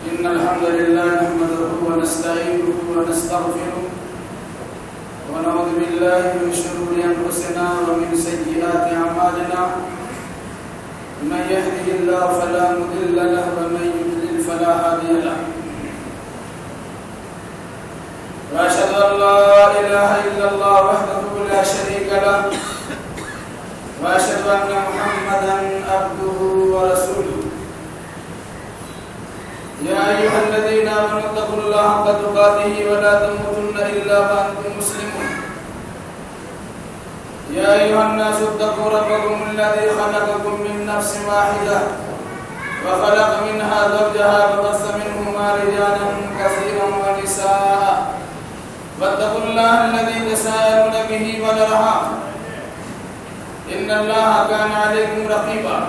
إن الحمد لله نحمده ونستعينه ونستغفره ونعوذ بالله من شرور أنفسنا ومن سيئات أعمالنا من يهده الله فلا مضل له ومن يضلل فلا هادي له وأشهد أن لا إله إلا الله وحده لا شريك له وأشهد أن محمدا عبده ورسوله يا أيها الذين آمنوا اتقوا الله حق تقاته ولا تموتن إلا وأنتم مسلمون يا أيها الناس اتقوا ربكم الذي خلقكم من نفس واحدة وخلق منها زوجها وبث منهما رجالا كثيرا ونساء واتقوا الله الذي تساءلون به والأرحام إن الله كان عليكم رقيبا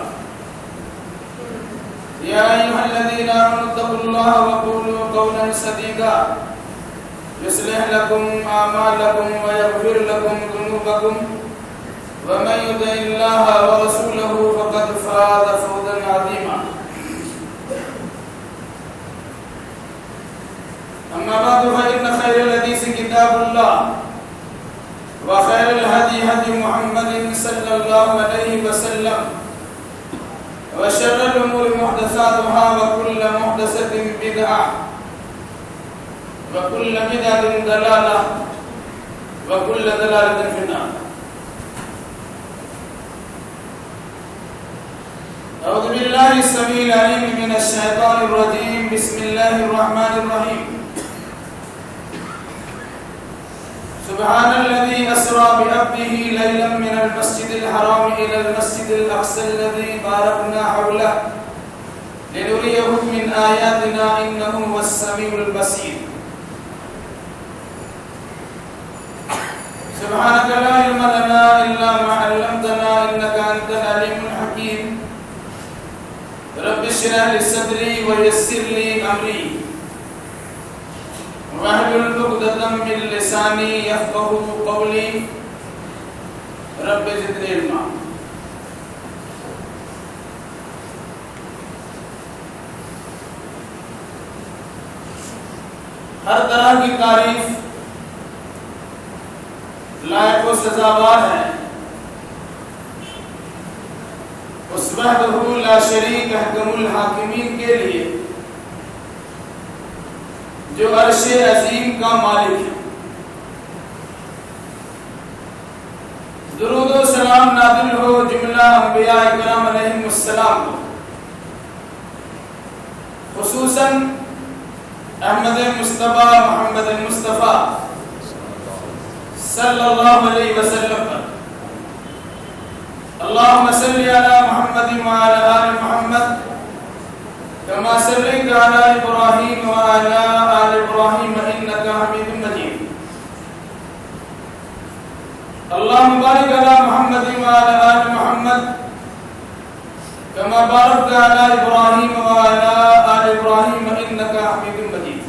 يا أيها الذين آمنوا اتقوا الله وقولوا قولا سديدا يصلح لكم أعمالكم ويغفر لكم ذنوبكم ومن يطع الله ورسوله فقد فاز فوزا عظيما أما بعد فإن خير الحديث كتاب الله وخير الهدي هدي محمد صلى الله عليه وسلم وشر الأمور محدثاتها وكل محدثة بدعة وكل بدعة ضلالة وكل ضلالة في النار. أعوذ بالله السميع العليم من الشيطان الرجيم. بسم الله الرحمن الرحيم. سبحان الذي أسرى بعبده ليلا من المسجد الحرام إلى المسجد الأقصى الذي باركنا حوله لنريه من آياتنا إنه هو السميع البصير. سبحانك لا علم لنا إلا ما علمتنا إنك أنت العليم الحكيم. رب اشرح لي صدري ويسر لي أمري واحلل عقدة من لساني يفقهوا قولي رب زدني علما. ہر طرح کی تعریف لائق و سزاوار ہے اس وحدہ لا شریک احکم الحاکمین کے لیے جو عرش عظیم کا مالک ہے. درود و سلام نازل ہو جملہ انبیاء کرام علیہم السلام کو، خصوصاً احمد مصطفیٰ محمد مصطفیٰ صلی اللہ علیہ وسلم پر. اللہم صلی علی محمد وعلی آل محمد كما صليت على إبراهيم وعلى آل إبراهيم إنك حميد مجيد. اللهم بارك على محمد وعلى آل محمد كما باركت على إبراهيم وعلى آل إبراهيم إنك حميد مجيد.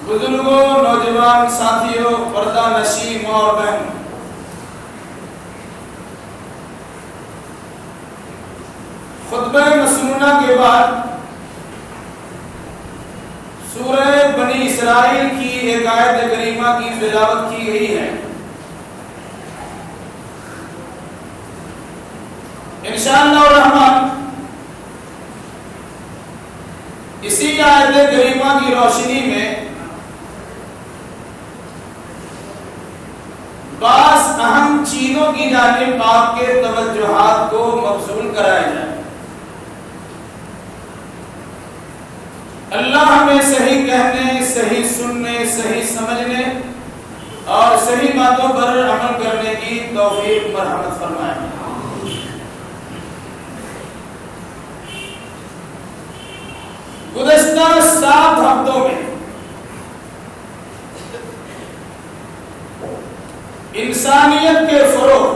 بزرگوں، نوجوان ساتھیوں، پردہ نشین ماں اور بہنوں، خطبہ مسنونہ کے بعد سورہ بنی اسرائیل کی ایک آیت کریمہ کی تلاوت کی گئی ہے. انشاءاللہ الرحمن اسی آیت کریمہ کی روشنی میں بعض اہم چیزوں کی جانب آپ کے توجہات کو مبذول کرایا جائے. اللہ ہمیں صحیح کہنے، صحیح سننے، صحیح سمجھنے اور صحیح باتوں پر عمل کرنے کی توفیق مرحمت فرمائے. گزشتہ 7 ہفتوں میں انسانیت کے فروغ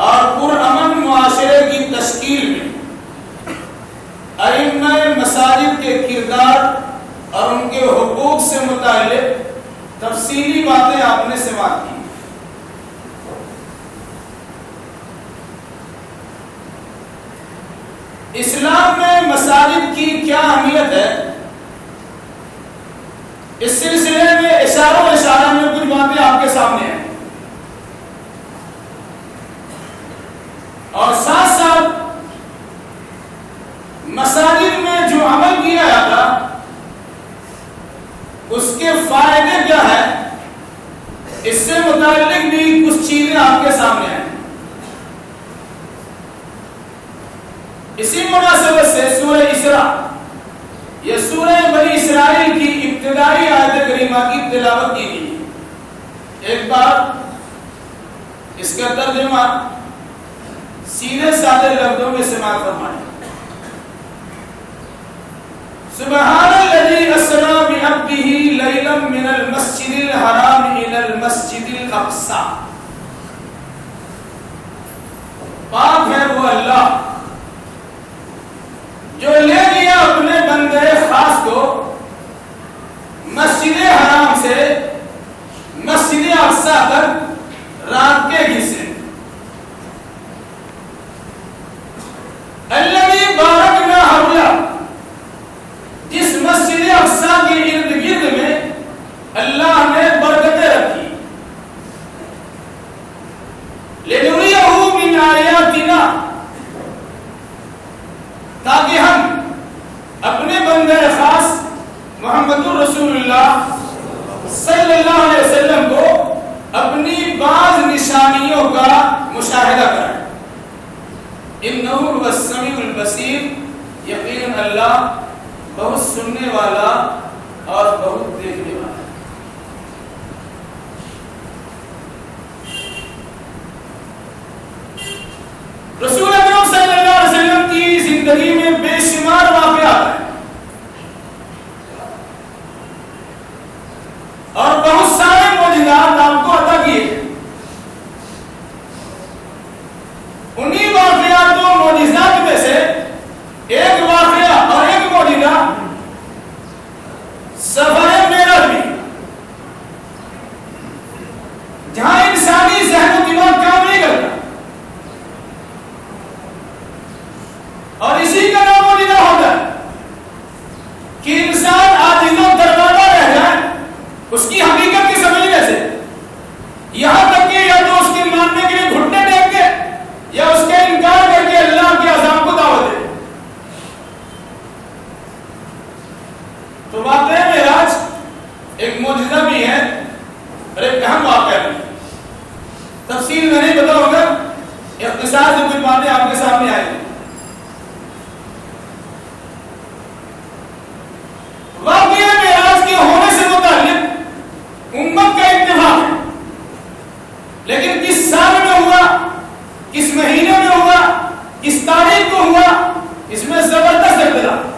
اور پرامن معاشرے کی تشکیل میں ائمہ مساجد کے کردار اور ان کے حقوق سے متعلق تفصیلی باتیں آپ نے سماعت کی. مساجد کی کیا اہمیت ہے، اس سلسلے میں اشارہ میں کچھ باتیں آپ کے سامنے ہیں، اور ساتھ ساتھ مساجد میں جو عمل کیا جاتا اس کے فائدے کیا ہے، اس سے متعلق بھی کچھ چیزیں آپ کے سامنے ہیں۔ اسی مناسبت سے سورہ اسراء، یہ سورہ بنی اسرائیل کی ابتدائی آیت کریمہ کی تلاوت کی گئی۔ ایک بار اس کا ترجمہ سیدھے سادے لفظوں میں سماعت فرمائیں۔ سبحان الذی اسری بعبدہ لیلا من المسجد الحرام الی المسجد الاقصی۔ پاک ہے وہ اللہ جو لے گیا اپنے بندے خاص کو مسجد حرام سے مسجد اقصی تک رات کے حصے۔ الذی بارکنا حولہ، جس مسجد اقصی کے ارد گرد میں اللہ نے برکتیں رکھی۔ لنریہ من آیاتنا، تاکہ ہم اپنے بندے خاص محمد الرسول اللہ صلی اللہ علیہ وسلم کو اپنی بعض نشانیوں کا مشاہدہ کریں۔ انہ هو السمیع البصیر، یقیناً اللہ بہت سننے والا اور بہت دیکھنے والا ہے۔ رسول اکرم صلی اللہ علیہ وسلم کی زندگی میں بے شمار واقعات ہیں اور بہت سارے معجزات آپ کو عطا کیے۔ انہی واقعات و معجزات میں سے ایک واقعہ اور ایک معجزہ سفر معراج بھی، جہاں انسانی ذہن و دماغ کام نہیں کرتا، اور اسی کا نام معجزہ ہوتا ہے کہ انسان عاجز و دربادہ رہ جائے اس کی حقیقت کی سمجھنے سے، یہاں تک کہ یا تو اس کے ماننے کے لیے گھٹنے ٹیک کے یا اس کا انکار کر کے اللہ کے عذاب کو دعوت دے۔ تو واقعہ معراج ایک معجزہ بھی ہے اور ایک اہم واقعہ بھی۔ تفصیل میں نہیں بتاؤں گا، اختصار سے کچھ باتیں آپ کے سامنے آئیں گی۔ واقعہ معراج کے ہونے سے متعلق امت کا اتفاق ہے، لیکن کس سال میں ہوا، کس مہینے میں ہوا، کس تاریخ کو ہوا، اس میں زبردست اختلاف۔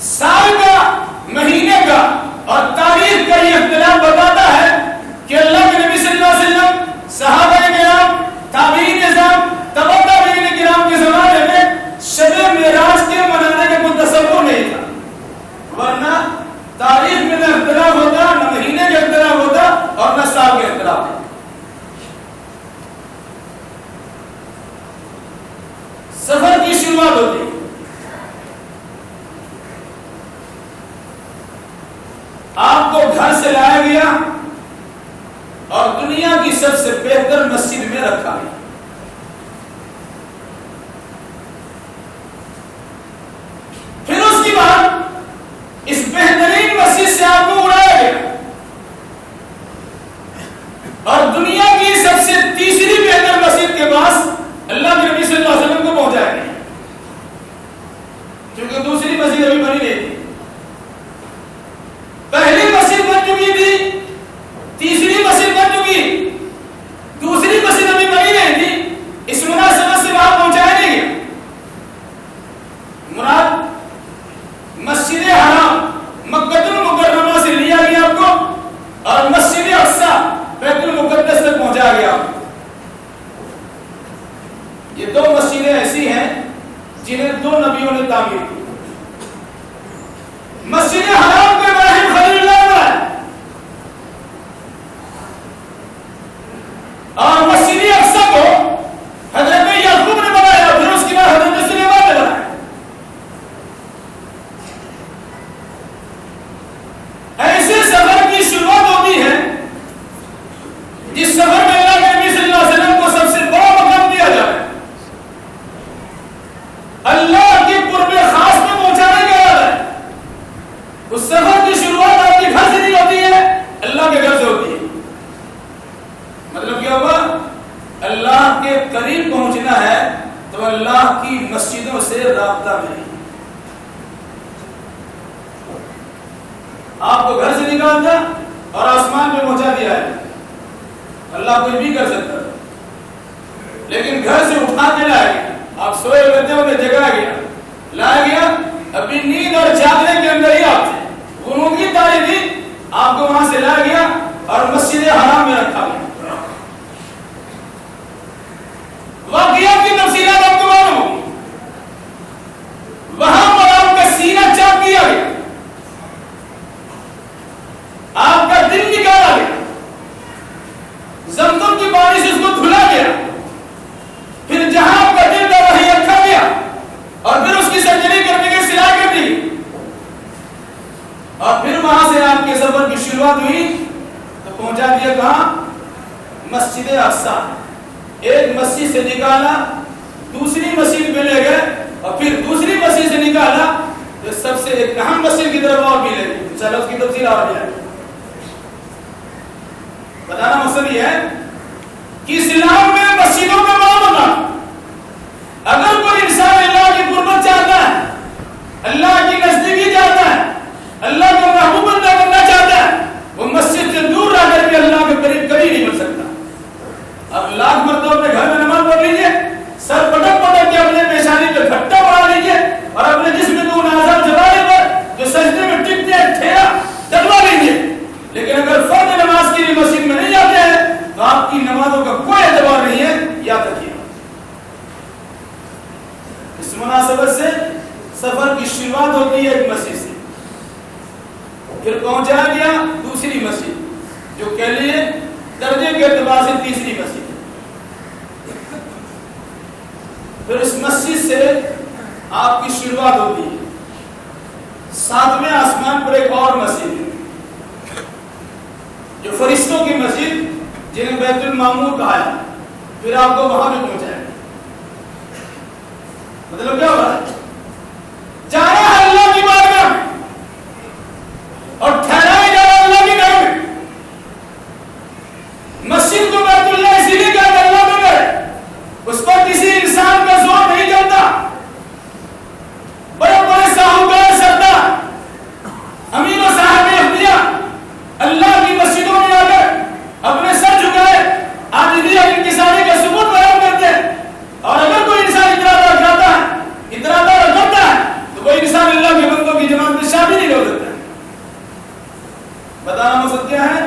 سال کا، مہینے کا اور تاریخ کا یہ اختلاف بتاتا ہے کہ اللہ کے نبی صلی اللہ علیہ وسلم، صحابہ کرام، تابعین نظام، تبع تابعین کرام کے زمانے میں شب معراج کے منانے کا کوئی تصور نہیں تھا، ورنہ تاریخ میں نہ اختلاف ہوتا، نہ مہینے کا اختلاف ہوتا اور نہ سال کا اختلاف۔ سفر کی شروعات ہوتی، آپ کو گھر سے لایا گیا اور دنیا کی سب سے بہتر مسجد میں رکھا گیا۔ پھر اس کے بعد اس بہترین مسجد سے آپ کو اڑایا گیا اور دنیا کی سب سے تیسری بہتر مسجد کے پاس اللہ کے نبی صلی اللہ علیہ وسلم کو پہنچایا گیا، کیونکہ دوسری مسجد ابھی بنی نہیں تھی۔ پہلی مسجد بن چکی تھی، تیسری مسجد بن چکی، دوسری مسجد ابھی بنی نہیں نکال دیا اور آسمان پہ پہنچا دیا ہے. اللہ کچھ بھی کر سکتا ہے. لیکن گھر سے اٹھا کے لایا گیا. آپ سوئے ہوئے تھے انہیں جگا گیا, لایا گیا. ابھی نیند اور جاگنے کے اندر ہی آپ تھے, غنوم کی تاریخ تھی, آپ کو وہاں سے لایا گیا اور مسجد حرام میں رکھا گیا. واقعات کی تفصیلات آپ کو معلوم ہوں. وہاں پر آپ کا سینہ چاک کیا گیا, آپ کا دل نکالا گیا, زمزم کی پانی سے اس کو دھلا گیا, پھر جہاں آپ کا دل تھا وہیں رکھا گیا اور پھر اس کی سرجری کرنے کی صلاح کر دی. اور پھر وہاں سے آپ کے سفر کی شروعات ہوئی تو پہنچا دیا کہاں؟ مسجد اقصی. ایک مسجد سے نکالا, دوسری مسجد پہ لے گئے, اور پھر دوسری مسجد سے نکالا تو سب سے ایک اہم مسجد کی طرف اور بھی لے گئے. چلو اس کی تفصیل اور بھی ہے. بتانا مقصد یہ ہے کہ اسلام میں مسجدوں کا معاملہ, اگر کوئی انسان اللہ کی قربت چاہتا ہے, اللہ کی نزدیکی چاہتا ہے, اللہ کا محبوب بندہ بننا چاہتا ہے, وہ مسجد سے دور رہ کر کے اللہ کے قریب کبھی نہیں بن سکتا. اب لاکھ مرتبہ اپنے گھر میں نماز پڑھ لیجیے, سر پٹک پٹک کے اپنے پیشانی پہ گھٹا بنا لیجیے, اور اپنے جسم کو ان اعضاء جوارح پر جو سجدے میں ٹکتے ہیں ٹھیرا دبا لیجیے. لیکن اگر فرض نماز کے لیے مسجد میں نہیں جاتے ہیں تو آپ کی نمازوں کا کوئی اعتبار نہیں ہے. یاد رکھیے. اس مناسبت سے سفر کی شروعات ہوتی ہے ایک مسجد سے, پھر پہنچایا گیا دوسری مسجد جو کہہ لیے درجے کے اعتبار سے تیسری مسجد. پھر اس مسجد سے آپ کی شروعات ہوتی ہے 7ویں آسمان پر ایک اور مسجد ہے جو فرشتوں کی مسجد جنہیں بیت المعمور کہا ہے. پھر آپ کو وہاں بھی پہنچائے. مطلب کیا ہو رہا ہے؟ جانا ہے اللہ کی بارگاہ میں اور ٹھہرایا جا رہا اللہ کے گھر میں. مسجد کو بیت اللہ اسی لیے کہا کہ اللہ کا گھر ہے, اس پر کسی انسان کا زور نہیں چلتا. بڑے بڑے ساہوکار سردار امیر و صاحب اختیار اللہ کی مسجدوں میں آ کر اپنے سر جھکائے عاجزی اور انکساری کا ثبوت بیان کرتے ہیں. اور اگر کوئی انسان اتراتا کرتا ہے, اتراتا کرتا ہے, تو کوئی انسان اللہ کے بندوں کی جماعت میں شامل نہیں ہو سکتا. بتانا مقصد کیا ہے؟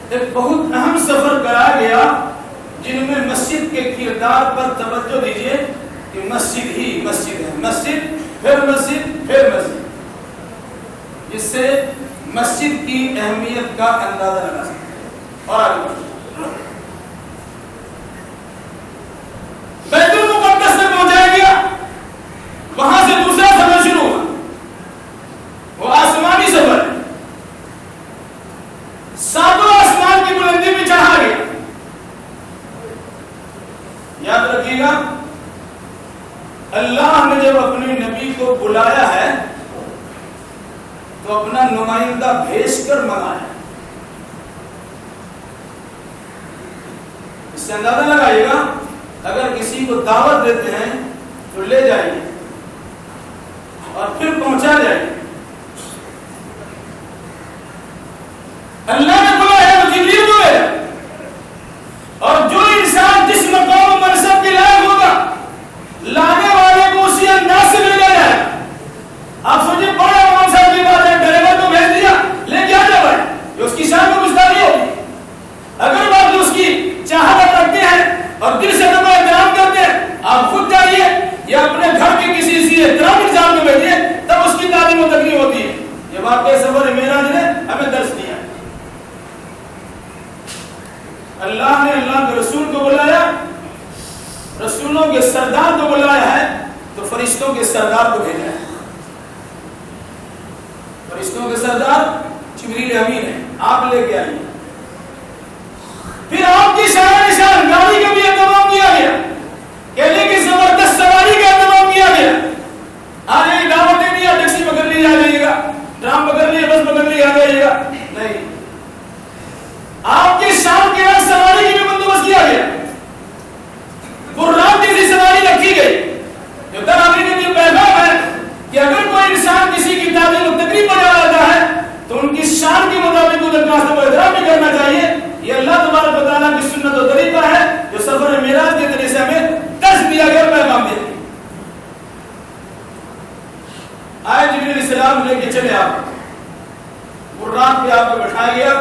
ایک بہت اہم سفر کرایا گیا جن میں مسجد کے کردار پر توجہ دیجیے کہ مسجد ہی مسجد ہے, مسجد پھر مسجد پھر مسجد, جس سے مسجد کی اہمیت کا اندازہ لگا سکتے ہیں. اور آگے بیت المقدس میں پہنچایا گیا, وہاں سے دوسرا سفر شروع ہوا, وہ آسمانی سفر ہے. 7واں آسمان کی بلندی پہ چڑھا گیا. یاد رکھیے گا, اللہ نے جب اپنے نبی کو بلایا ہے تو اپنا نمائندہ بھیج کر منگایا. اس سے اندازہ لگائیے گا, اگر کسی کو دعوت دیتے ہیں تو لے جائیے اور پھر پہنچا جائیے. اللہ نے بلایا تو جبریل کو ہے, اور جو انسان جس مقام و منصب کے لائق ہوگا لانے والے کو اسی انداز سے لے جائے. آپ سوچیں بڑا امام صاحب کی بات ہے, ڈرائیور کو بھیج دیا لے کے آ جا بھائی, یہ اس کی شان کو گستاخی ہوگی. اگر بات اس کی چاہت رکھتے ہیں اور دل سے تمہیں احترام کرتے ہیں, آپ خود جائیے یا اپنے گھر کے کسی احترام انسان کو بھیجیے, تب اس کی تعلیم و تکلیف ہوتی ہے. یہ واقعہ سفر معراج نے ہمیں درس دیا. اللہ نے اللہ کے رسول کو بلایا, رسولوں کے سردار کو بلایا ہے, تو فرشتوں کے سردار کو بھیجا ہے. فرشتوں کے سردار جبریل امین ہے, آپ لے کے آئیے. پھر آپ کی شان نشان گاڑی کا بھی اہتمام کیا گیا, کہنے کی زبردست سواری کا اہتمام کیا گیا. آج دعوت دے دیا ٹیکسی پکڑ لی آ جائیے گا, ٹرام پکڑ لی بس پکڑ لی آ جائیے گا, نہیں. آپ کی شام کے بعد سواری کی بھی بندوبست کیا گیا. قرآن جیسی سواری رکھی گئی. جو در آخری میں پیغام ہے کہ اگر کوئی انسان کسی کی تعلیم و تقریب پر جا رہا ہے تو رات پہ آپ کو بٹھایا گیا،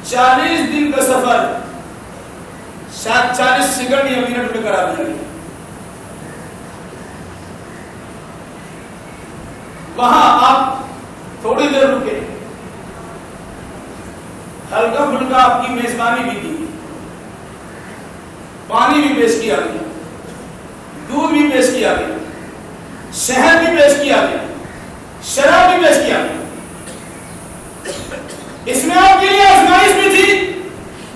40 دن کا سفر 40 سیکنڈ یا منٹ میں کرا دیا گیا۔ وہاں آپ تھوڑی دیر رکے، ہلکا پھلکا آپ کی میزبانی بھی کی، پانی بھی پیش کیا گیا، دودھ بھی پیش کیا گیا، شہد بھی پیش کیا گیا، شراب بھی پیش کیا گیا۔ اس میں آپ کے لیے آزمائش بھی تھی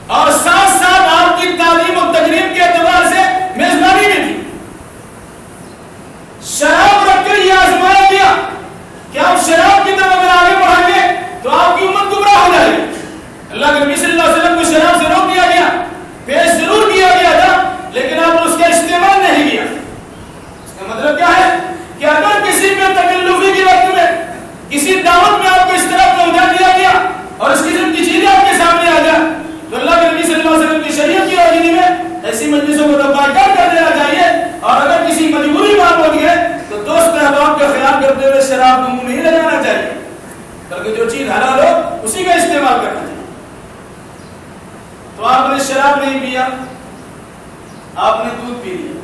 اور ساتھ ساتھ آپ کی تعلیم و تقریب کے اعتبار سے میزبانی بھی تھی۔ شراب رکھ کر یہ آزمایا گیا کہ آپ شراب کی طرف اگر آگے بڑھیں گے تو آپ کی امت گمراہ ہو جائے گی۔ اللہ کے نبی صلی اللہ علیہ وسلم کو شراب سے روک دیا گیا، پیش ضرور کیا گیا تھا، لیکن آپ نے اس کا استعمال نہیں کیا۔ اس کا مطلب کیا ہے کہ اگر کسی پہ تکلفی کے وقت میں کسی دعوت میں آپ کو اس طرح پہنچا دیا گیا اور اس قسم کی چیزیں آپ کے سامنے آ جائیں تو اللہ کے نبی صلی اللہ علیہ وسلم کی شریعت کی روشنی میں ایسی مجلسوں کو بائیکاٹ کر دینا چاہیے، اور اگر کسی مجبوری بات ہوتی ہے تو دوست احباب کا خیال کرتے ہوئے شراب کو منہ نہیں لگانا چاہیے، بلکہ جو چیز حلال ہو اسی کا استعمال کرنا چاہیے۔ تو آپ نے شراب نہیں پیا، آپ نے دودھ پی لیا،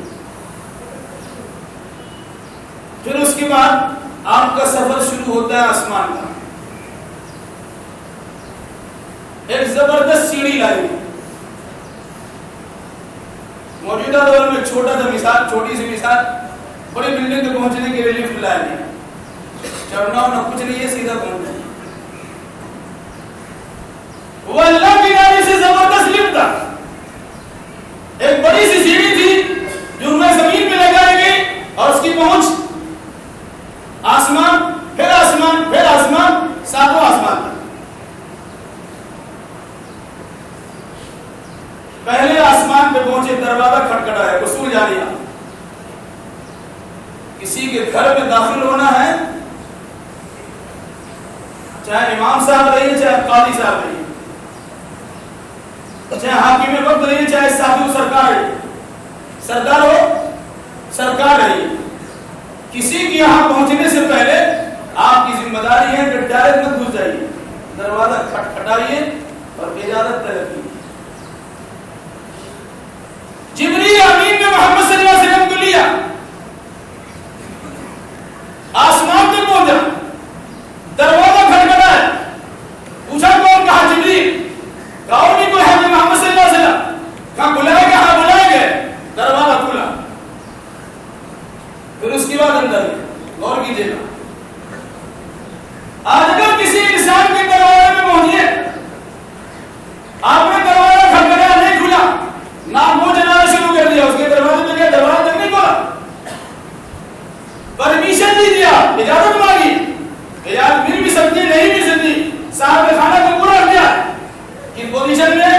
پھر اس کے بعد آپ کا سفر شروع ہوتا ہے آسمان کا۔ ایک زبردست سیڑھی لائی ہوئی، موجودہ دور میں چھوٹا سا مثال، چھوٹی سی مثال، بڑی بلڈنگ تک پہنچنے کے لیے لفٹ لایا گیا، چڑھنا ہونا کچھ نہیں ہے، سیدھا پہنچ جائے۔ وہ اللہ کی گاڑی سے زبردست لفٹ تھا، ایک بڑی سی سیڑھی تھی جو میں زمین پہ لگائی گئی اور اس کی پہنچ آسمان، پھر آسمان، پھر آسمان، ساتوں آسمان تک۔ پہلے آسمان پہ پہنچے، دروازہ کھٹکھٹایا، وصول جاری ہے۔ کسی کے گھر میں داخل ہونا ہے، چاہے امام صاحب رہیے، چاہے قاضی صاحب رہیے، چاہے حاکم وقت رہیے، چاہے صاحب سرکار رہیے، سردار ہو، سرکار رہیے، کسی کے یہاں پہنچنے سے پہلے آپ کی ذمہ داری ہے کہ ڈائریکٹ مت گھس جائیے، دروازہ کھٹکھٹائیے اور اجازت طلب کیجیے۔ جبریل امین نے محمد صلی اللہ علیہ وسلم کو لیا، آسمان تک پہنچا، دروازہ کھٹکھٹایا، پوچھا کون؟ کہا جبریل۔ کہا اور بھی کوئی ہے؟ محمد صلی اللہ علیہ وسلم۔ کہا بلائے گا؟ ہاں بلائے گئے، دروازہ کھلا، پھر اس کے بعد اندر گئے۔ غور کیجیے گا، آج اگر کسی انسان کے دروازے میں پہنچیے، آپ نے دروازہ کھٹکھٹایا، نہیں کھلا، نام وہ جلانا شروع کر دیا، اس کے دروازے پہ گیا، دروازہ تک نہیں کھولا، پرمیشن نہیں دیا، اجازت مانگی، اجازت مل بھی سکتی، نہیں مل سکتی، صاحب خانہ کو پورا کیا، کس پوزیشن میں،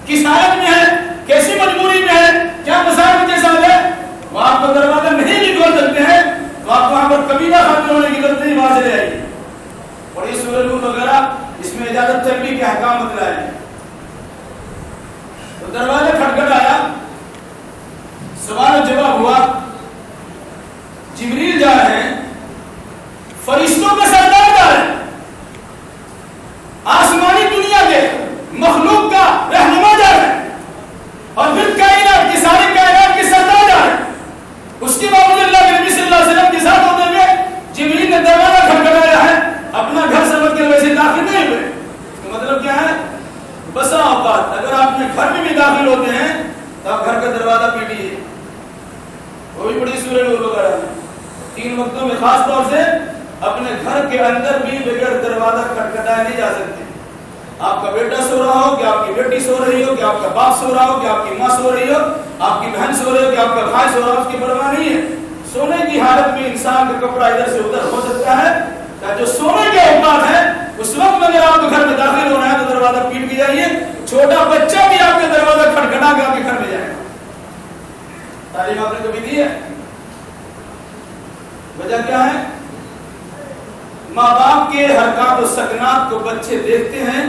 کس حالت میں ہے، کیسی مجبوری میں ہے، کیا مسائل کے ساتھ ہے، وہ آپ کو دروازہ نہیں بھی کھول سکتے ہیں، تو آپ کو وہاں پر کبیرہ خاطر ہونے کی ضرورت نہیں، وہاں سے لے آئیے۔ اور یہ سورہ نور وغیرہ اس میں اجازت طلبی کے احکام بتلائے ہیں۔ تو دروازہ کھٹکھٹایا، سوال و جواب ہوا، جبریل جا رہے ہیں، فرشتوں کا سردار جا رہے ہیں، آسمانی دنیا کے مخلوق کا رہنما جا رہے ہیں، اور پھر کائنات کی ساری کائنات کے سردار جا رہے ہیں۔ اس کے باوجود اللہ کے نبی صلی اللہ علیہ وسلم کے ساتھ ہوتے ہوئے جبریل نے دروازہ کھٹکھٹایا ہے، اپنا گھر سمجھ کے ویسے داخل نہیں ہوئے۔ اس کا مطلب کیا ہے؟ بسا اوقات اگر آپ اپنے گھر میں بھی داخل ہوتے ہیں تو آپ گھر کا دروازہ پیٹیے، وہ بھی بڑی سورہ نور وغیرہ ہے، 3 وقتوں میں خاص طور سے اپنے گھر کے اندر بھی بغیر دروازہ کھٹکھٹائے نہیں جا سکتے۔ آپ کا بیٹا سو رہا ہو، کہ آپ کی بیٹی سو رہی ہو، کہ آپ کا باپ سو رہا ہو، کہ آپ کی ماں سو رہی ہو، آپ کی بہن سو رہی ہو، کہ آپ کا بھائی سو رہا ہو، اس کی پرواہ نہیں ہے۔ سونے کی حالت میں انسان کا کپڑا ادھر سے ادھر ہو سکتا ہے، جو سونے کے اوقات ہے اس وقت میں اگر آپ کو گھر میں داخل ہونا ہے تو دروازہ پیٹ کے جائیے، چھوٹا بچہ بھی آپ کے دروازہ کھٹکھٹا کے آپ کے گھر میں جائے گا۔ تعلیم آپ نے کبھی دی ہے؟ وجہ کیا ہے؟ ماں باپ کے حرکات و سکنات کو بچے دیکھتے ہیں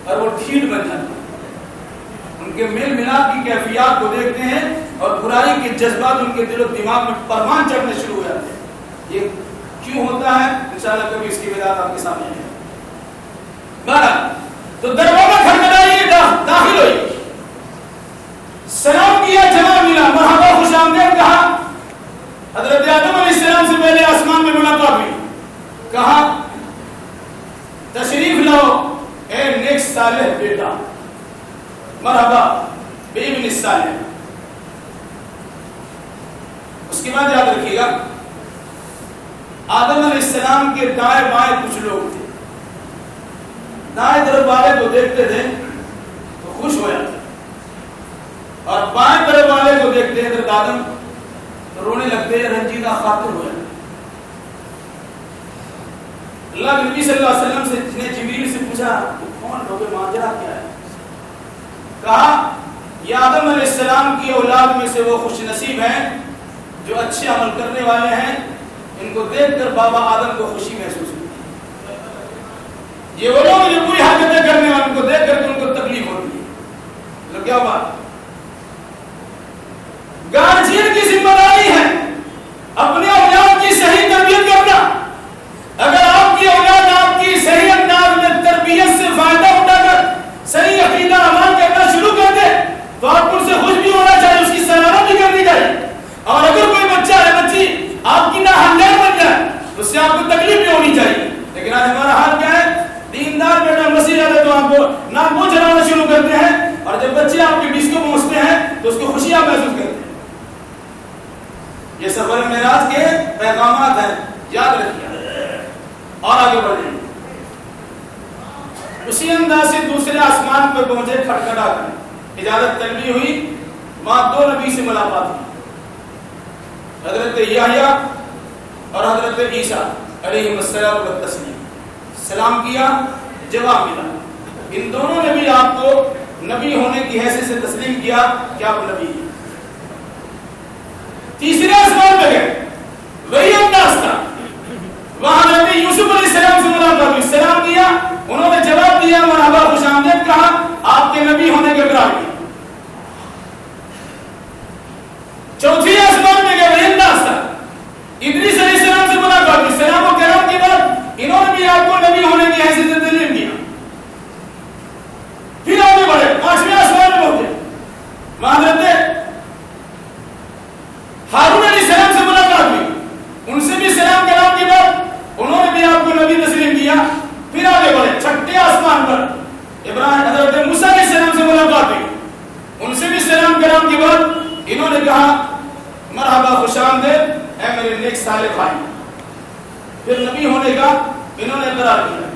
اور وہ ڈھیل بن جاتے ہیں، ان کے میل ملاپ کی کیفیات کو دیکھتے ہیں اور برائی کے جذبات ان کے دل و دماغ میں پروان چڑھنے شروع ہو جاتے ہیں۔ یہ کیوں ہوتا ہے؟ انشاءاللہ کبھی اس کی وجہ آپ کے سامنے ہے۔ تو دروازہ کھٹکھٹائی، داخل ہوئی، سلام کیا، جواب ملا، مرحبا، خوش آمدید کہا۔ حضرت آدم علیہ السلام سے پہلے آسمان میں ملاقات ہوئی، کہا تشریف لاؤ اے نیک صالح بیٹا، مرحبا بابن الصالح۔ اس کے بعد یاد رکھیے گا آدم علیہ السلام کے دائیں بائیں کچھ لوگ تھے، دائیں طرف والے کو دیکھتے تھے تو خوش ہو جاتے، اور بائیں طرف والے کو دیکھتے ہیں حضرت آدم تو رونے لگتے ہیں، رنجیدہ خاطر ہو جاتے۔ اللہ کے نبی صلی اللہ علیہ وسلم سے جبریل سے پوچھا کون لوگ، ماجرا کیا ہے؟ کہا یہ آدم علیہ السلام کی اولاد میں سے وہ خوش نصیب ہیں جو اچھے عمل کرنے والے ہیں، ان کو دیکھ کر بابا آدم کو خوشی محسوس ہوتی ہے۔ یہ وہ لوگ جو بری حرکتیں کرنے والے، ان کو دیکھ کر ان کو تکلیف ہوتی ہے۔ تو کیا بات، گارجین کی ذمہ داری ہے اپنے اولاد کی صحیح تربیت کرنا۔ اگر آپ کی اولاد آپ کی صحیح انداز میں تربیت سے فائدہ اٹھا کر صحیح عقیدہ عمل کرنا شروع کر دے تو آپ ان سے خوش بھی ہونا چاہیے، اس کی سراہنا بھی کرنی چاہیے۔ اور اگر کوئی بچہ ہے بچی آپ کی نااہل بن جائے تو اس سے آپ کو تکلیف بھی ہونی چاہیے۔ لیکن آج ہمارا حال کیا ہے، دیندار بیٹا مسیح آتے تو آپ کو نام بوجھ چلانا شروع کرتے ہیں، اور جب بچے آپ کے ڈسکو پہنچتے ہیں تو اس کو خوشیاں محسوس کرتے ہیں۔ یہ سفر معراج کے پیغامات ہیں، یاد رکھیے اور آگے بڑھیں۔ اسی انداز سے دوسرے آسمان پر پہنچے، کھٹکھٹا کر اجازت طلبی ہوئی، وہاں دو نبی سے ملاقات ہوئی، حضرت یحییٰ اور حضرت عیسیٰ علیہ السلام و تسلیم۔ سلام کیا، جواب ملا۔ ان دونوں نے بھی آپ کو نبی ہونے کی حیثیت سے تسلیم کیا کہ آپ نبی ہیں۔ تیسرے آسمان پہ گئے، وہی انداز تھا، وہاں حضرت یوسف علیہ السلام سے ملاقات ہوئی، سلام کیا، انہوں نے جواب دیا، مرحبا، خوش آمدید کہا، آپ کے نبی ہونے کے اقرار کیا۔ چوتھی آسمان میں گئے، وہی انداز تھا، ادریس علیہ السلام سے ملاقات ہوئی، سلام و کرام کے بعد انہوں نے بھی آپ کو نبی ہونے کی حیثیت سے تسلیم کیا۔ پھر آگے بڑھے، پانچویں آسمان میں پہنچے، وہاں حضرت ہارون علیہ السلام سے ملاقات ہوئی، ان سے بھی سلام کلام کے بعد انہوں نے بھی آپ کو نبی تسلیم کیا۔ پھر آگے بڑھے، چھٹے آسمان پر ابراہیم حضرت موسیٰ علیہ السلام سے ملاقات ہوئی، ان سے بھی سلام کلام کے بعد انہوں نے کہا مرحبا، خوش آمدید اے میرے نیک صالح بھائی۔ پھر نبی ہونے کا انہوں نے اقرار کیا۔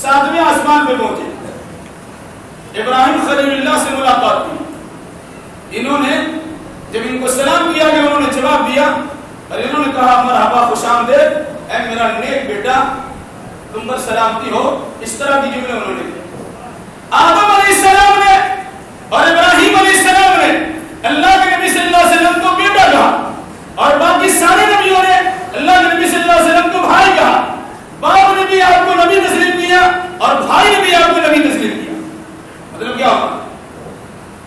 ساتویں آسمان پہ پہنچے، ابراہیم خلیل اللہ سے ملاقات ہوئی، انہوں نے جب ان کو سلام کیا گیا انہوں نے جواب دیا اور انہوں نے کہا مرحبا، خوش آمدید اے میرا نیک بیٹا، تم پر سلامتی ہو۔ اس طرح کی جملے انہوں نے کہا۔ آدم علیہ السلام نے اور ابراہیم علیہ السلام نے اللہ کے نبی صلی اللہ علیہ وسلم کو بیٹا کہا، اور باقی سارے نبیوں نے اللہ کے نبی صلی اللہ علیہ وسلم کو بھائی کہا۔ باپ نے بھی آپ کو نبی تسلیم کیا اور بھائی نے بھی آپ کو نبی تسلیم کیا۔ مطلب کیا ہوگا،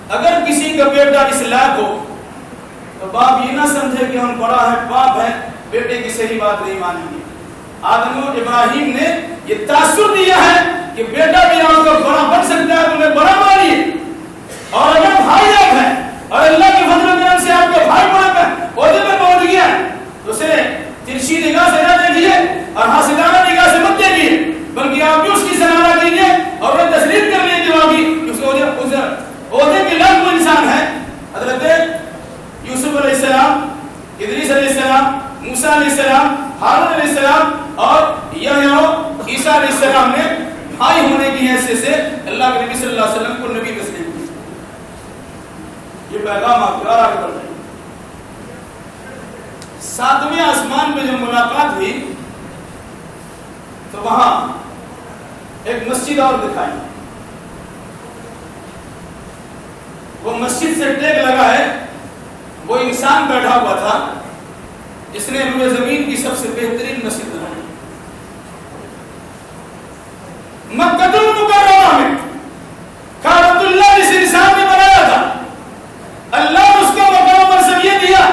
اگر کسی کا بیٹا اس لائق ہو تو باپ یہ نہ سمجھے کہ ہم بڑا ہے، باپ ہے، بیٹے کی صحیح بات نہیں مانیں گے۔ آدم و ابراہیم نے یہ تاثر دیا ہے کہ بیٹا بھی آپ کا بڑا بن سکتا ہے، تمہیں بڑا مانیے۔ اور اگر بھائی آپ ہیں اور اللہ کے فضل و کرم سے آپ کا بھائی بڑا عہدے میں پہنچ گیا تو اسے ترچھی نگاہ سے نہ دیکھیے اور حاسدانہ نگاہ سے مت دیکھیے، بلکہ آپ بھی اس کی سراہنا کیجیے اور وہ تسلیم کر لیجیے کہ واقعی اس عہدے کے لائق وہ انسان ہے۔ حضرت یوسف علیہ السلام، ادریس علیہ السلام، موسیٰ علیہ السلام، ہارون علیہ السلام اور یحییٰ عیسیٰ علیہ السلام نے بھائی ہونے کی حیثیت سے اللہ کے نبی صلی اللہ علیہ وسلم کو نبی تسلیم کیا۔ یہ پیغام آپ کو آگے بڑھ رہے ہیں۔ ساتویں آسمان پہ جب ملاقات ہوئی تو وہاں ایک مسجد اور دکھائی، وہ مسجد سے ٹیک لگا ہے، وہ انسان بیٹھا ہوا تھا جس نے روئے زمین کی سب سے بہترین مسجد بنائی۔ مکہ المکرمہ میں کعبۃ اللہ جس انسان نے بنایا تھا، اللہ نے اس کو مقام پر سب یہ دیا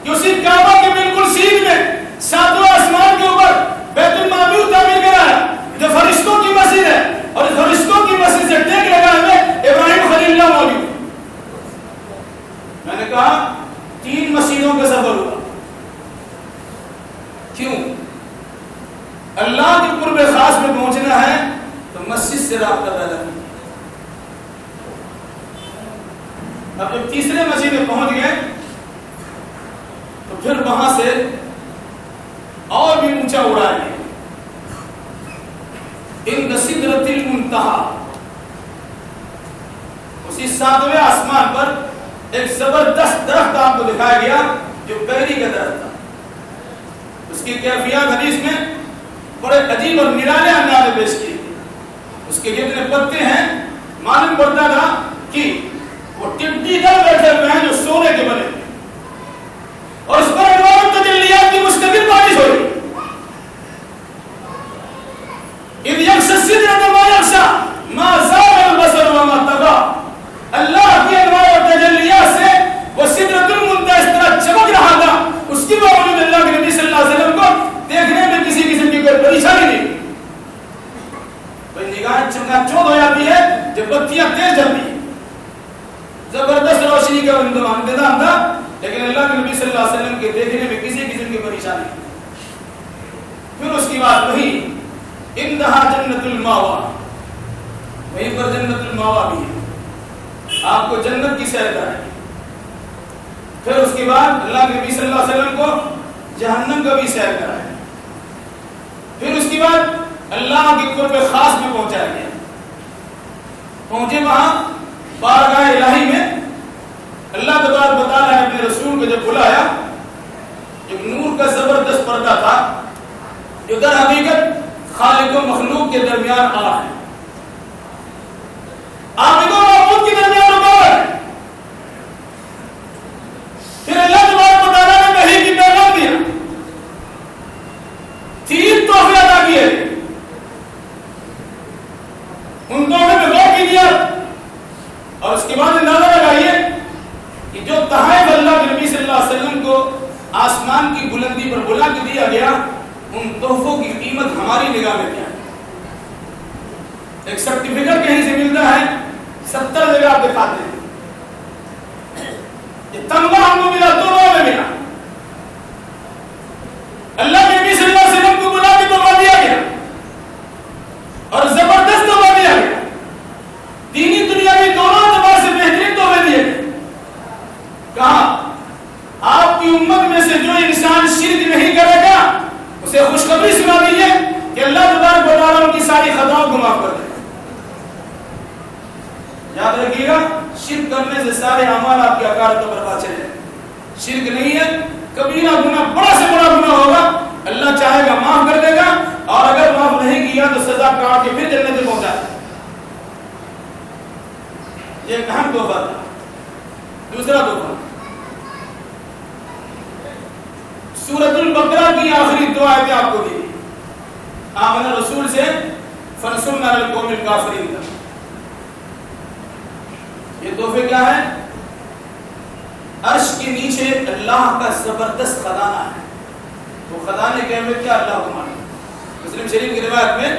کہ اسی کعبہ کے بالکل سیدھ میں ساتواں آسمان کے اوپر بیت المعمور تعمیر کرایا جو فرشتوں کی مسجد ہے، اور فرشتوں کی مسجد سے رابطہ پیدا کیا۔ اب جب تیسرے مسجد میں پہنچ گئے تو پھر وہاں سے اور بھی اونچا اڑا گئے۔ عند سدرۃ المنتہا، اسی 7ویں آسمان پر ایک زبردست درخت آپ کو دکھایا گیا جو بیری کا درخت تھا۔ اس کی کیفیات حدیث میں بڑے عجیب اور نرالے انداز میں پیش کی۔ اس کے جتنے پتے ہیں معلوم پڑتا تھا کہ وہ ٹڈی دل بیٹھے ہوئے ہیں جو سونے کے بنے، اور اس پر انوار تجلیات کی مستقل بارش ہو رہی۔ اذ یغشی السدرۃ ما یغشی ما زاغ البصر وما طغی، اللہ کی انوار و تجلیات سے وہ سدرۃ المنتہا اس طرح چمک رہا تھا، اس کے باوجود اللہ کے نبی صلی اللہ علیہ وسلم کو دیکھنے میں کسی قسم کی کوئی پریشانی نہیں۔ نگاہ چمکا چود ہو جاتی ہے جب بتیاں تیز جلتی ہیں، زبردست روشنی کا انتظام تھا، لیکن اللہ کے نبی صلی اللہ علیہ وسلم کے دیکھنے میں کسی قسم کی پریشانی نہیں۔ پھر اس کی بات وہی انتہا جنت الماوا، وہیں پر جنت الماوا بھی ہے، آپ کو جنت کی سیر کرائیں۔ پھر اس کے بعد اللہ کے نبی صلی اللہ علیہ وسلم کو جہنم کا بھی سیر کرائیں۔ پھر اس کے بعد اللہ کے قرب خاص میں پہنچایا گیا۔ پہنچے وہاں بارگاہ الہی میں، اللہ تبارک و تعالیٰ نے اپنے رسول کو جب بلایا، ایک نور کا زبردست پردہ تھا جو در حقیقت خالق و مخلوق کے درمیان آ ہے، عابد و معبود کے درمیان رکاوٹ ہے۔ پھر اللہ تبارک و تعالیٰ نے وحی کی پیغام دیا، 3 تحفے عطا کیے، ان تحفے میں غور کیجیے اور اس کے بعد اندازہ لگائیے کہ جو تحائف اللہ کے نبی صلی اللہ علیہ وسلم کو آسمان کی بلندی پر بلا کے دیا گیا، ان تحفوں کی قیمت ہماری نگاہ میں کیا ہے؟ ایک سرٹیفکیٹ کہیں سے ملتا ہے 70 جگہ آپ دکھاتے ہیں، یہ تمغہ ہم کو ملا 2 میں ملا، اللہ کے نبی صلی اللہ علیہ وسلم کو بلا کے تحفہ دیا گیا اور زبردست تحفہ دیا گیا، دینی دنیا میں دونوں اعتبار سے بہترین تحفے دیے گئے۔ کہا آپ کی امت میں سے جو انسان شرک نہیں کرے گا اسے خوشخبری سنا دیجیے کہ اللہ تبارک و تعالیٰ ان کی ساری خطاؤں کو معاف کر دے۔ یاد رکھیے گا، شرک کرنے سے سارے اعمال آپ کے اکارت و برباد چلے۔ شرک نہیں ہے، کبیرہ گناہ بڑا سے بڑا گناہ ہوگا، اللہ چاہے گا معاف کر دے گا، اور اگر معاف نہیں کیا تو سزا کاٹ کے پھر جنت میں پہنچا دے۔ یہ ایک اہم تحفہ تھا۔ دوسرا تحفہ سورۃ البقرہ کی آخری 2 آیتیں آپ کو دی، آمن رسول سے فنصرنا علی القوم الکافرین تک۔ یہ تحفے کیا ہے؟ عرش کے نیچے اللہ کا زبردست خزانہ ہے، وہ خزانے کی اہمیت کیا اللہ کو معلوم۔ مسلم شریف کی روایت میں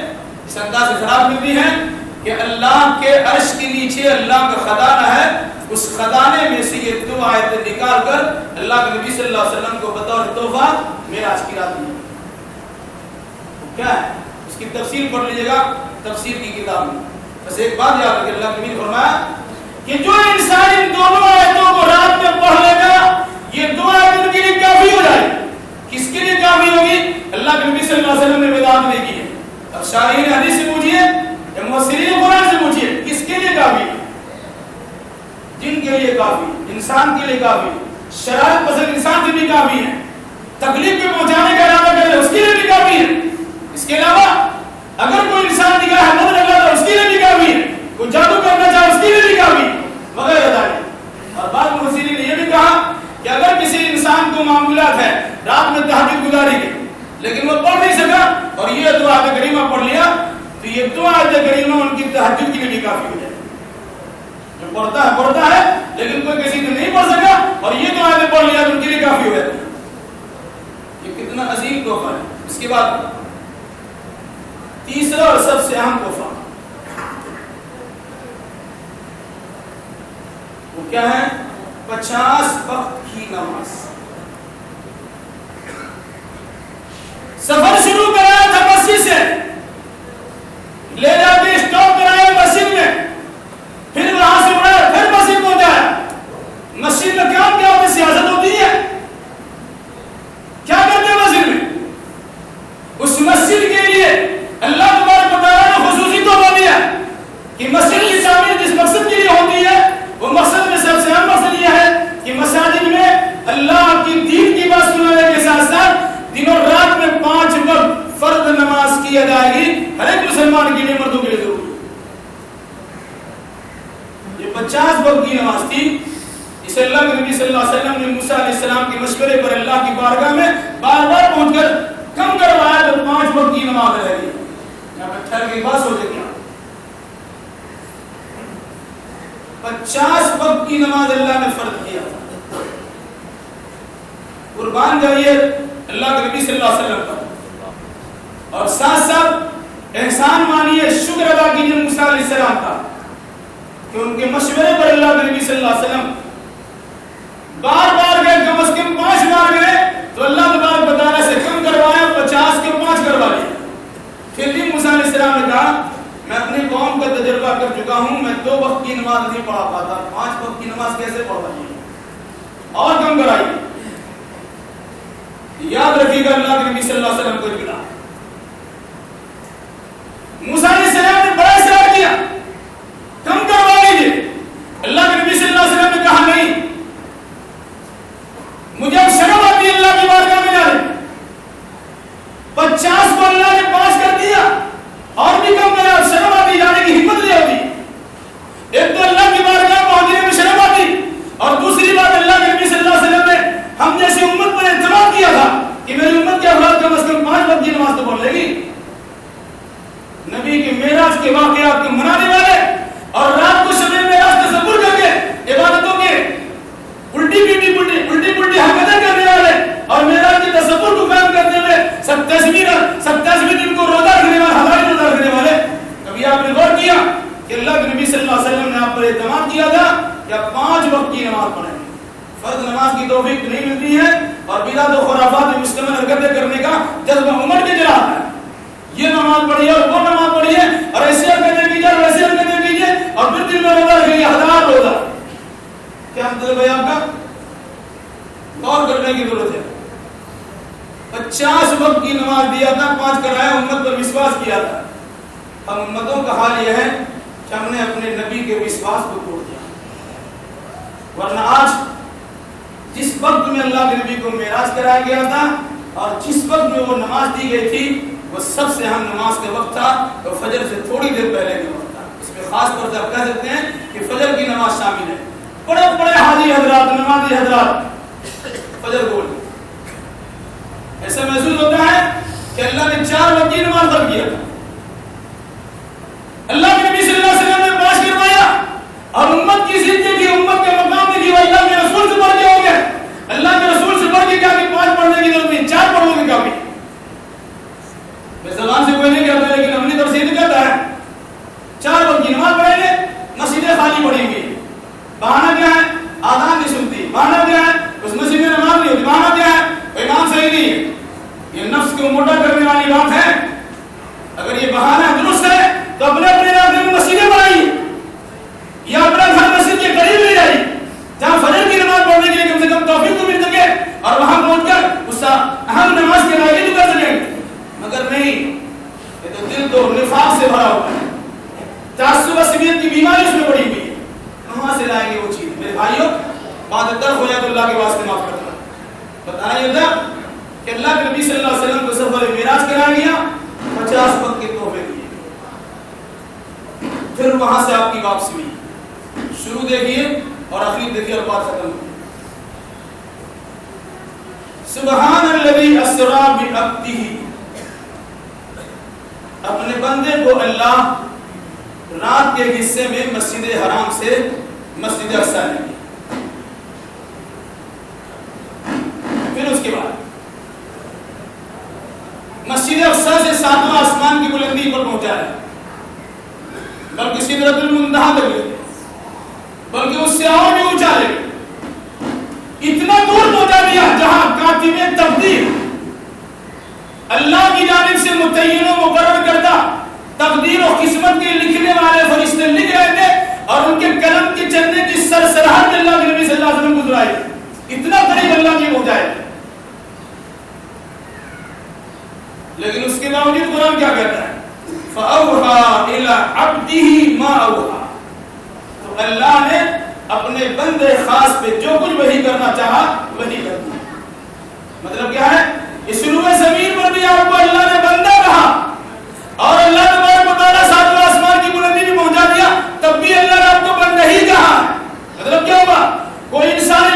اس انداز سے شرح ملتی ہے کہ اللہ کے عرش کے نیچے اللہ کا خزانہ ہے، اس خزانے میں سے یہ 2 آیتیں نکال کر اللہ کے نبی صلی اللہ علیہ وسلم کو بطور تحفہ معراج کی رات دی۔ کیا ہے اس کی تفسیر پڑھ لیجیے گا تفسیر کی کتاب میں۔ بس ایک بات یاد رکھیں، اللہ کے نبی نے فرمایا کہ جو انسان ان دونوں آیتوں کو رات میں پڑھ لے گا، یہ 2 آیتیں ان کے لیے کافی ہو جائے۔ کس کے لیے کافی ہوگی؟ اللہ کے نبی صلی اللہ علیہ وسلم نے بدعت نہیں کی ہے۔ اب شارحین حدیث سے پوچھیے یا مفسرین قرآن سے پوچھیے، کس کے لیے کافی ہے؟ جن کے لیے کافی، انسان کے لیے کافی، شرارت پسند انسان کے لیے کافی ہے، تکلیف کو پہنچانے کا ارادہ کرے اس کے لیے بھی کافی ہے۔ اس کے علاوہ اگر کوئی انسان نگاہ بد لگا تو اس کے لیے بھی کافی ہے، کوئی جادو کرنا چاہے اس کے لیے بھی کافی، وغیرہ ذالک۔ اور بعض مفسرین نے یہ بھی کہا کہ اگر کسی انسان کو معمولات ہے، رات میں تہجد گزاری کی لیکن وہ پڑھ نہیں سکا اور یہ 2 آیت کریمہ پڑھ لیا، تو یہ 2 آیت کریمہ ان کی تہجد کے لیے بھی کافی ہو جائے۔ جو پڑھتا ہے لیکن کوئی کسی کو نہیں پڑھ سکا اور یہ 2 آیتیں پڑھ لیا تو ان کے لیے کافی ہو جاتی ہے۔ یہ کتنا عظیم تحفہ ہے۔ اس کے بعد تیسرا اور سب سے اہم تحفہ وہ کیا ہے؟ 50 وقت کی نماز۔ سفر شروع کرایا تھا مسجد سے، لے جا کے اسٹاپ اللہ کے نبی صلی اللہ علیہ وسلم نے موسیٰ علیہ السلام کے مشورے پر اللہ کی بارگاہ میں بار بار پہنچ کر کم کروایا تو 5 وقت کی نماز رہ گئی. یہاں پر ٹھہر کے بات سوچے کیا 50 وقت کی نماز اللہ نے فرض کیا. قربان جائیے اللہ کے نبی صلی اللہ علیہ وسلم پر اور ساتھ ساتھ احسان مانیے شکر ادا کیجیے موسیٰ علیہ السلام کا کہ ان کے مشورے پر اللہ کے نبی صلی اللہ علیہ وسلم بار بار گئے, کم از کم 5 بار گئے تو اللہ تبارک و تعالیٰ سے کم کروایا, 50 کے 5 کروا لیے. پھر بھی موسیٰ علیہ السلام نے کہا میں اپنی قوم کا تجربہ کر چکا ہوں, میں 2 وقت کی نماز نہیں پڑھا پاتا, 5 وقت کی نماز کیسے پڑھا اور کم کرائیے. یاد رکھیے گا اللہ کے نبی صلی اللہ علیہ وسلم کو اطلاع. موسیٰ علیہ السلام نے بڑا اصرار کیا کم کروا لیجیے. اللہ کے نبی صلی اللہ علیہ وسلم نے کہا نہیں, مجھے اب شرم آتی ہے اللہ کی بارگاہ میں جانے. 50 کو اللہ نے 5 کر دیا اور بھی کم کرا, شرم آتی, جانے کی ہمت نہیں ہوتی. ایک تو اللہ کی بارگاہ پہنچنے میں شرم آتی, اور دوسری بات اللہ کے نبی صلی اللہ علیہ وسلم نے ہم جیسی امت پر اعتماد کیا تھا کہ میری امت کے افراد کم از کم 5 وقت کی نماز تو پڑھ لے گی. نبی کے معراج کے واقعات کو منانے والے اور رات کو شب معراج تصور کر کے عبادتوں کے الٹی پلٹی حرکتیں کرنے والے اور معراج کے تصور کو قائم کرتے ہوئے 27 دن کو روزہ رکھنے والے, ہزار روزہ رکھنے والے. کبھی آپ نے غور کیا کہ اللہ کے نبی صلی اللہ علیہ وسلم نے آپ پر اعتماد کیا تھا کہ آپ 5 وقت کی نماز پڑھیں. فرض نماز کی توفیق نہیں ملتی ہے اور بدعت و خرافات میں مشتمل حرکتیں کرنے کا جذبہ عمر کے جلا ہے. یہ نماز پڑھیے اور وہ نماز پڑھیے اور ایسی حرکتیں کیجیے اور ویسی حرکتیں کیجیے اور پھر دن میں روزہ رکھیے 1000 روزہ. کیا مطلب ہے آپ کا؟ غور کرنے کی ضرورت ہے. 50 وقت کی نماز دیا تھا, 5 کرایا, امت پر وشواس کیا تھا. اب امتوں کا حال یہ ہے کہ ہم نے اپنے نبی کے وشواس کو توڑ دیا. ورنہ آج جس وقت میں اللہ کے نبی کو معراج کرایا گیا تھا اور جس وقت میں وہ نماز دی گئی تھی وہ سب سے اہم نماز کا وقت تھا, اور فجر سے تھوڑی دیر پہلے کا وقت تھا. اس میں خاص طور سے آپ کہہ سکتے ہیں کہ فجر کی نماز شامل ہے. بڑے بڑے حاجی حضرات, نمازی حضرات فجر بول ایسا محسوس ہوتا ہے کہ اللہ نے 4 وقت کی نماز فرض کیا تھا. اللہ کے نبی صلی اللہ علیہ وسلم نے 5 کروایا اور امت کی زندگی, امت کے مقام میں کہ اللہ کے رسول سے بڑھ کے ہو گئے. اللہ کے رسول سے بڑھ کے کیا کہ 5 پڑھنے کی ضرورت نہیں, 4 پڑھوں گے کافی. میں زبان سے کوئی نہیں کہتا لیکن ہم نے طرف سے یہ کہتا ہے 4 وقت کی نماز پڑھیں گے, مسجدیں خالی پڑیں گی. بہانہ کیا ہے؟ آذان نہیں سنتی. بہانہ کیا ہے؟ اس مسجد میں نماز نہیں ہوتی. بہانہ کیا ہے؟ امام صحیح نہیں ہے. یہ نفس کو موٹا کرنے والی بات ہے. اگر یہ بہانہ درست ہے تو اپنے علاقے میں مسجدیں بنائیے یا اپنا گھر مسجد کے قریب لے جائیے جہاں فجر کی نماز پڑھنے کے لیے کم سے کم توفیق تو مل سکے اور وہاں پہنچ کر اس اہم نماز کے لائق تو کر سکیں. مگر نہیں, یہ تو دل تو نفاق سے بھرا ہوا ہے, تعصب عصبیت کی بیماری اس میں پڑی ہوئی ہے. کہاں سے لائیں گے وہ چیز؟ میرے بھائیوں, بات تلخ ہو جائے تو اللہ کے واسطے معاف کرنا. بتانا یہ تھا کہ اللہ کے نبی صلی اللہ علیہ وسلم کو سفر معراج کرایا گیا, 50 وقت کے تحفے دیے. پھر وہاں سے آپ کی واپسی ہوئی. شروع دیکھیے اور آخر دیکھیے اور بات ختم ہوئی. سبحان الذی اسری بعبدہ, اپنے بندے کو اللہ رات کے حصے میں مسجد حرام سے مسجد اقصی لے گیا. پھر اس کے بعد مسجد اقصی سے 7واں آسمان کی بلندی پر پہنچا ہے, بلکہ سدرۃ المنتہا تک لے, بلکہ اس سے اور بھی اونچا لے, اتنا دور پہنچا دیا جہاں کاتب تقدیر اللہ کی جانب سے متعین و مقرر کردہ تقدیر و قسمت کے لکھنے والے فرشتے لکھ رہے تھے اور ان کے قلم کے چلنے کی سرسراہٹ میں اللہ کے نبی صلی اللہ علیہ وسلم گزرائے. اتنا قریب اللہ کی پہنچائے. لیکن اس کے باوجود قرآن کیا کہتا ہے؟ فَأَوْحَى إِلَىٰ عَبْدِهِ مَا أَوْحَى, تو اللہ نے اپنے بندے خاص پہ جو کچھ وحی کرنا چاہا وحی کر دیا. مطلب کیا ہے؟ اس روئے زمین پر بھی آپ کو اللہ نے بندہ کہا اور اللہ تبارک و تعالیٰ 7واں آسمان کی بلندی بھی پہنچا دیا, تب بھی اللہ نے آپ کو بندہ ہی کہا. مطلب کیا ہوگا؟ کوئی انسان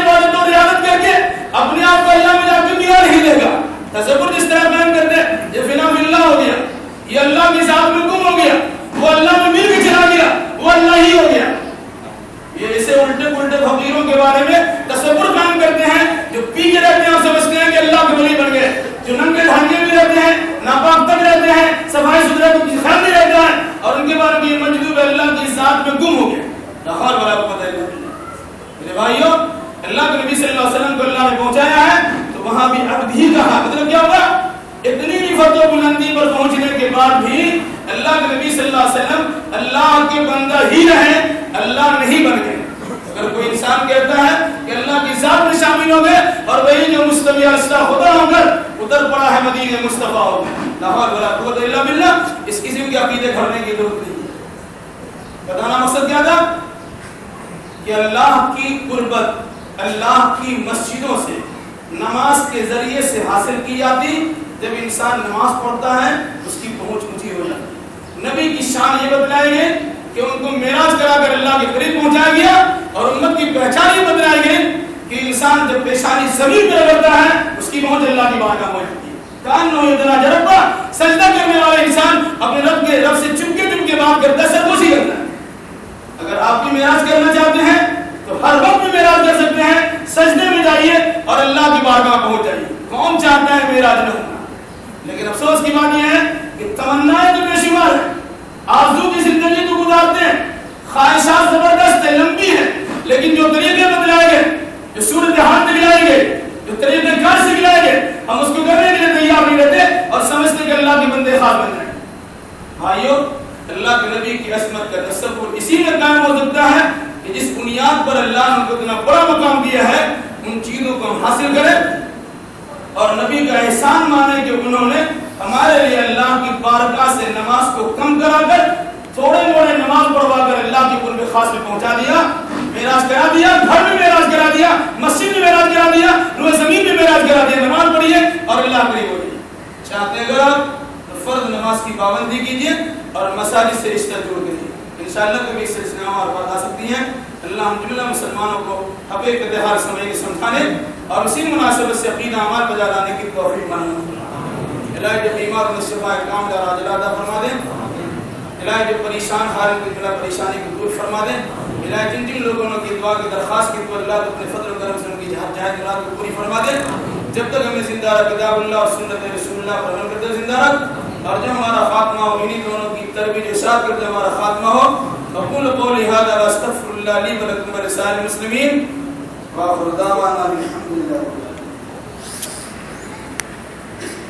جو ننگے ڈھنگے بھی رہتے ہیں، ناپاک تک رہتے ہیں، صفائی ستھرا کو کچھ خیال نہیں رہتا ہے، اور ان کے بارے میں یہ مجذوب اللہ کی ذات میں گم ہو گیا. لا حول ولا قوت الا باللہ. میرے بھائیوں، اللہ کے نبی صلی اللہ علیہ وسلم کو اللہ نے پہنچایا ہے تو وہاں بھی عبد ہی کہا. مطلب کیا ہوا؟ اتنی رفعت و بلندی پر پہنچنے کے بعد بھی اللہ کے نبی صلی اللہ علیہ وسلم اللہ کے بندہ ہی رہے، اللہ نہیں بن گئے. اگر کوئی انسان کہتا ہے کہ اللہ کی ذات میں شامل ہو گئے اور وہی جو مستوی عرصہ خدا ہو کر اتر پڑا ہے مدینہ مصطفیٰ ہو گئے، لا حول ولا قوت الا باللہ، اس قسم کے عقیدے گھڑنے کی ضرورت نہیں ہے. بتانا مقصد کیا تھا کہ اللہ کی قربت اللہ کی مسجدوں سے نماز کے ذریعے سے حاصل کی جاتی. جب انسان نماز پڑھتا ہے اس کی پہنچ اونچی ہو جاتی. نبی کی شان یہ بتلائے گئے کہ ان کو معراج کرا کر اللہ کے قریب پہنچایا گیا، اور امت کی پہچان یہ بتلائی گئی کہ انسان جب پیشانی زمین پر رگڑتا ہے اس کی پہنچ اللہ کی بارگاہ میں ہوتی ہے. کانو ادنا جربا، سجدہ کرنے والا انسان اپنے رب سے چپکے بات کرتا ہے، سرگوشی کرتا ہے. اگر آپ بھی معراج کرنا چاہتے ہیں تو ہر وقت بھی معراج کر سکتے ہیں. سجدے میں جائیے اور اللہ کی بارگاہ پہنچ جائیے. کون چاہتا ہے معراج نہ ہونا؟ لیکن افسوس کی بات یہ ہے کہ تمنائیں تو بے شمار ہیں، آرزو کی زندگی تو گزارتے ہیں، خواہشات زبردست ہے، لمبی ہے، لیکن جو طریقے بتلائے گئے، جو صورتحال دکھلائے گئے، جو طریقے کار سکھلائے گئے، ہم اس کو کرنے کے لیے تیار نہیں رہتے اور سمجھتے کہ اللہ کے بندے خاص بن جائیں. بھائیو، اللہ کے نبی کی عصمت کا تصور اسی میں قائم ہو سکتا ہے کہ جس بنیاد پر اللہ نے ان کو اتنا بڑا مقام دیا ہے ان چیزوں کو ہم حاصل کریں اور نبی کا احسان مانے کہ انہوں نے ہمارے لیے اللہ کی بارگاہ سے نماز کو کم کرا کر تھوڑے موڑے نماز پڑھوا کر اللہ کی قرب خاص میں پہنچا دیا. معراج کرا دیا، گھر میں معراج کرا دیا، مسجد میں معراج کرا دیا، روئے زمین میں معراج کرا دیا. نماز پڑھیے اور اللہ قریب ہو جائیے. چاہتے اگر آپ تو فرض نماز کی پابندی کیجیے اور مساجد سے رشتہ جوڑ کریے. انشاءاللہ کبھی اس سلسلے میں اور بات آ سکتی ہیں. اللہ ہم جملہ مسلمانوں کو حقیقت ہر سمجھنے سمجھانے اور اسی مناسبت سے عقیدہ اعمال بجا لانے کی توفیق بنانا. الہی جو بیمار و شفا کام دار عاجل عطا فرما دیں. الہی جو پریشان حال کی بلا پریشانی کو دور فرما دیں. الہی جن لوگوں نے کی دعا کی درخواست کی تو اللہ اپنے فضل و کرم سے ان کی جہاد مراد کو پوری فرما دے. جب تک ہمیں زندہ رکھ کتاب اللہ اور سنت رسول اللہ پر عمل کرتے زندہ رکھ، اور جو ہمارا خاتمہ ہو انہی دونوں کی تربیت ارشاد کرتے ہمارا خاتمہ ہو. اقول قولی هذا واستغفر الله لي ولكم ولسائر المسلمين واخر دعوانا الحمد لله.